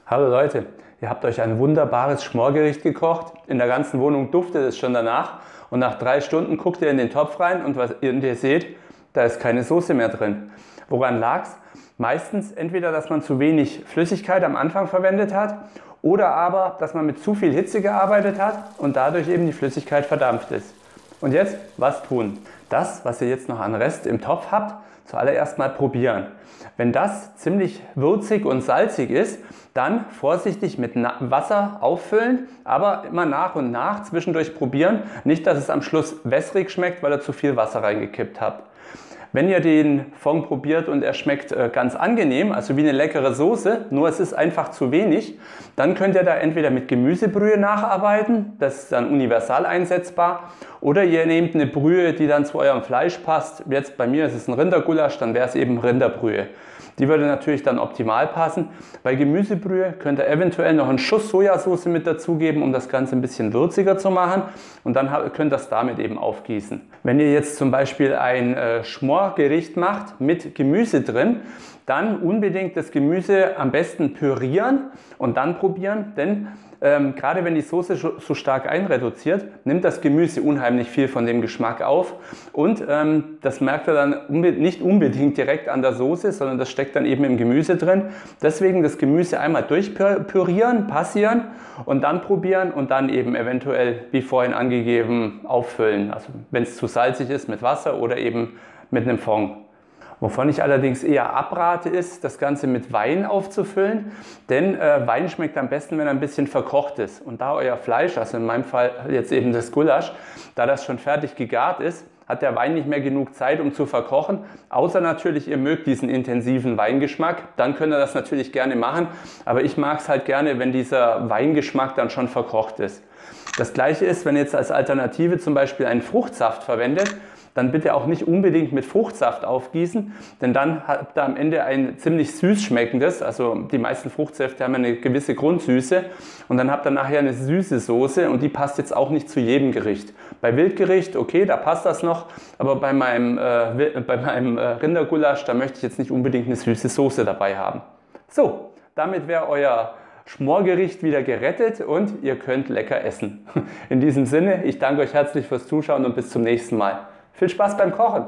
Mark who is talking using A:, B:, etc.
A: Hallo Leute, ihr habt euch ein wunderbares Schmorgericht gekocht. In der ganzen Wohnung duftet es schon danach. Und nach 3 Stunden guckt ihr in den Topf rein und was ihr seht, da ist keine Soße mehr drin. Woran lag es? Meistens entweder, dass man zu wenig Flüssigkeit am Anfang verwendet hat oder aber, dass man mit zu viel Hitze gearbeitet hat und dadurch eben die Flüssigkeit verdampft ist. Und jetzt, was tun? Das, was ihr jetzt noch an Rest im Topf habt, zuallererst mal probieren. Wenn das ziemlich würzig und salzig ist, dann vorsichtig mit Wasser auffüllen, aber immer nach und nach zwischendurch probieren. Nicht, dass es am Schluss wässrig schmeckt, weil ihr zu viel Wasser reingekippt habt. Wenn ihr den Fond probiert und er schmeckt ganz angenehm, also wie eine leckere Soße, nur es ist einfach zu wenig, dann könnt ihr da entweder mit Gemüsebrühe nacharbeiten, das ist dann universal einsetzbar, oder ihr nehmt eine Brühe, die dann zu eurem Fleisch passt. Jetzt bei mir ist es ein Rindergulasch, dann wäre es eben Rinderbrühe. Die würde natürlich dann optimal passen. Bei Gemüsebrühe könnt ihr eventuell noch einen Schuss Sojasauce mit dazugeben, um das Ganze ein bisschen würziger zu machen. Und dann könnt ihr das damit eben aufgießen. Wenn ihr jetzt zum Beispiel ein Schmorgericht macht mit Gemüse drin, dann unbedingt das Gemüse am besten pürieren und dann probieren, denn gerade wenn die Soße so stark einreduziert, nimmt das Gemüse unheimlich viel von dem Geschmack auf und das merkt ihr dann nicht unbedingt direkt an der Soße, sondern das steckt dann eben im Gemüse drin. Deswegen das Gemüse einmal durchpürieren, passieren und dann probieren und dann eben eventuell, wie vorhin angegeben, auffüllen. Also wenn es zu salzig ist, mit Wasser oder eben mit einem Fond. Wovon ich allerdings eher abrate, ist, das Ganze mit Wein aufzufüllen, denn Wein schmeckt am besten, wenn er ein bisschen verkocht ist. Und da euer Fleisch, also in meinem Fall jetzt eben das Gulasch, da das schon fertig gegart ist, hat der Wein nicht mehr genug Zeit, um zu verkochen, außer natürlich, ihr mögt diesen intensiven Weingeschmack, dann könnt ihr das natürlich gerne machen, aber ich mag es halt gerne, wenn dieser Weingeschmack dann schon verkocht ist. Das gleiche ist, wenn ihr jetzt als Alternative zum Beispiel einen Fruchtsaft verwendet, dann bitte auch nicht unbedingt mit Fruchtsaft aufgießen, denn dann habt ihr am Ende ein ziemlich süß schmeckendes, also die meisten Fruchtsäfte haben eine gewisse Grundsüße und dann habt ihr nachher eine süße Soße und die passt jetzt auch nicht zu jedem Gericht. Bei Wildgericht, okay, da passt das noch, aber bei meinem Rindergulasch, da möchte ich jetzt nicht unbedingt eine süße Soße dabei haben. So, damit wäre euer Schmorgericht wieder gerettet und ihr könnt lecker essen. In diesem Sinne, ich danke euch herzlich fürs Zuschauen und bis zum nächsten Mal. Viel Spaß beim Kochen!